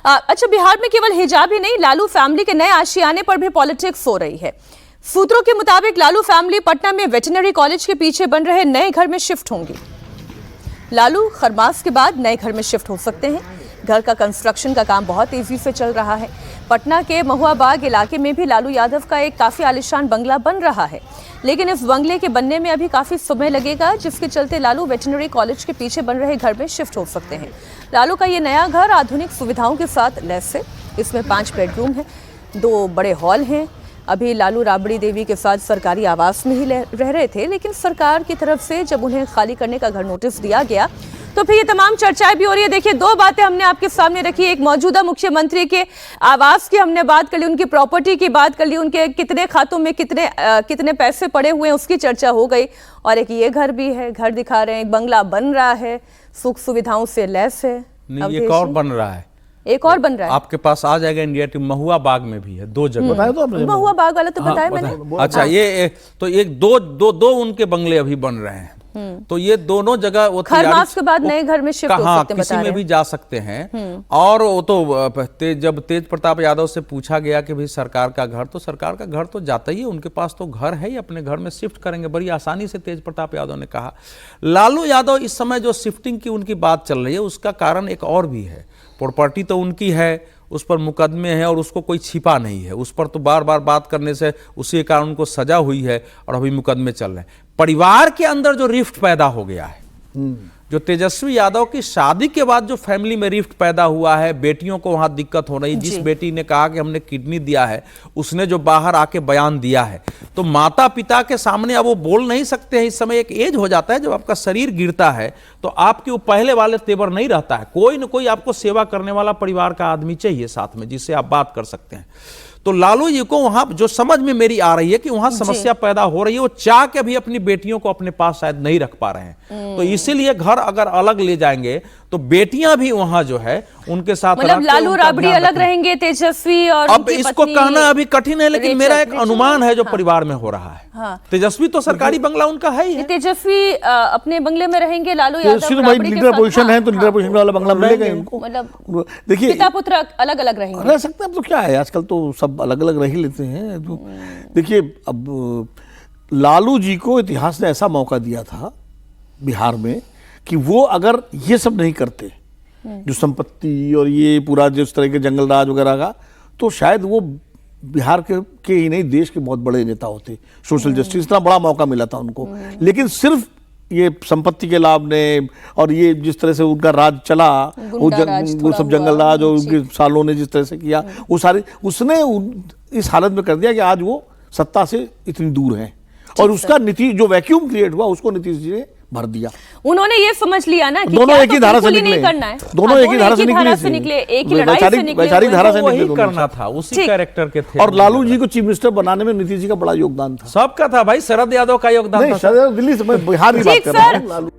अच्छा, बिहार में केवल हिजाब ही नहीं, लालू फैमिली के नए आशियाने पर भी पॉलिटिक्स हो रही है। सूत्रों के मुताबिक लालू फैमिली पटना में वेटरनरी कॉलेज के पीछे बन रहे नए घर में शिफ्ट होंगी। लालू खरमास के बाद नए घर में शिफ्ट हो सकते हैं। घर का कंस्ट्रक्शन का काम बहुत तेजी से चल रहा है। पटना के महुआ बाग इलाके में भी लालू यादव का एक काफी आलीशान बंगला बन रहा है, लेकिन इस बंगले के बनने में अभी काफी समय लगेगा, जिसके चलते लालू वेटरनरी कॉलेज के पीछे बन रहे घर में शिफ्ट हो सकते हैं। लालू का ये नया घर आधुनिक सुविधाओं के साथ लैस है। इसमें 5 बेडरूम है, 2 बड़े हॉल हैं। अभी लालू राबड़ी देवी के साथ सरकारी आवास में ही रह रहे थे, लेकिन सरकार की तरफ से जब उन्हें खाली करने का घर नोटिस दिया गया तो फिर ये तमाम चर्चाएं भी हो रही है। देखिए, 2 बातें हमने आपके सामने रखी। एक मौजूदा मुख्यमंत्री के आवास की हमने बात कर ली, उनकी प्रॉपर्टी की बात कर ली, उनके कितने खातों में कितने पैसे पड़े हुए हैं उसकी चर्चा हो गई। और एक ये घर भी है, घर दिखा रहे हैं, एक बंगला बन रहा है, सुख सुविधाओं से लैस है। एक और बन रहा है, एक और बन रहा है, आपके पास आ जाएगा इंडिया टीम। महुआ बाग में भी है, 2 जगह बताया तो आपने। महुआ बाग वाला तो बताया मैंने। अच्छा, ये तो एक दो उनके बंगले अभी बन रहे हैं। तो ये दोनों जगह वो खरमास के बाद नए घर में शिफ्ट हो सकते हैं, किसी में भी जा सकते हैं। और वो तो जब तेज प्रताप यादव से पूछा गया कि भाई सरकार का घर, तो सरकार का घर तो जाता ही है, उनके पास तो घर है ही, अपने घर में शिफ्ट करेंगे बड़ी आसानी से, तेज प्रताप यादव ने कहा। लालू यादव इस समय जो शिफ्टिंग की उनकी बात चल रही है, उसका कारण एक और भी है। प्रॉपर्टी तो उनकी है, उस पर मुकदमे हैं और उसको कोई छिपा नहीं है। उस पर तो बार बार बात करने से उसी कारण उनको सजा हुई है और अभी मुकदमे चल रहे हैं। परिवार के अंदर जो रिफ्ट पैदा हो गया है, जो तेजस्वी यादव की शादी के बाद जो फैमिली में रिफ्ट पैदा हुआ है, बेटियों को वहां दिक्कत हो रही। जिस बेटी ने कहा कि हमने किडनी दिया है, उसने जो बाहर आके बयान दिया है, तो माता पिता के सामने अब वो बोल नहीं सकते हैं। इस समय एक एज हो जाता है जब आपका शरीर गिरता है तो आपके वो पहले वाले तेवर नहीं रहता है। कोई न कोई आपको सेवा करने वाला परिवार का आदमी चाहिए साथ में, जिससे आप बात कर सकते हैं। तो लालू जी को वहां जो समझ में मेरी आ रही है कि वहां समस्या पैदा हो रही है, वो चाह के भी अपनी बेटियों को अपने पास शायद नहीं रख पा रहे हैं। तो इसीलिए घर अगर अलग ले जाएंगे तो बेटियां भी वहां जो है उनके साथ, मतलब लालू राबड़ी अलग रहेंगे, तेजस्वी और अब इसको कहना अभी कठिन है, लेकिन मेरा एक अनुमान है जो परिवार में हो रहा है। तेजस्वी तो सरकारी बंगला उनका है ही है। तेजस्वी अपने बंगले में रहेंगे, लालू यादव लीडर पोजीशन है तो लीडर पोजीशन वाला बंगला मिलेगा उनको। मतलब देखिए, पिता पुत्र अलग अलग रहेंगे, रह सकते हैं। अब तो क्या है, आजकल तो सब अलग अलग रह ही लेते हैं। तो देखिए, अब लालू जी को इतिहास ने ऐसा मौका दिया था बिहार में कि वो अगर ये सब नहीं करते, जो संपत्ति और ये पूरा जिस तरह के जंगल राज वगैरह का, तो शायद वो बिहार के ही नहीं देश के बहुत बड़े नेता होते। सोशल जस्टिस, इतना बड़ा मौका मिला था उनको। लेकिन सिर्फ ये संपत्ति के लाभ ने और ये जिस तरह से उनका राज चला, वो सब जंगल राज और उनके सालों ने जिस तरह से किया, वो सारे उसने इस हालत में कर दिया कि आज वो सत्ता से इतनी दूर है। और उसका नीतीश जो वैक्यूम क्रिएट हुआ, उसको नीतीश जी ने भर दिया। उन्होंने ये समझ लिया ना कि दोनों एक ही धारा से निकले, दोनों एक ही धारा से निकले, एक ही लड़ाई से निकले, वैचारिक धारा से निकले, करना था, उसी कैरेक्टर के थे। और लालू जी को चीफ मिनिस्टर बनाने में नीतीश जी का बड़ा योगदान था। सबका था भाई, शरद यादव का योगदान था। शरद दिल्ली से, बिहार की बात कर रहा हूं।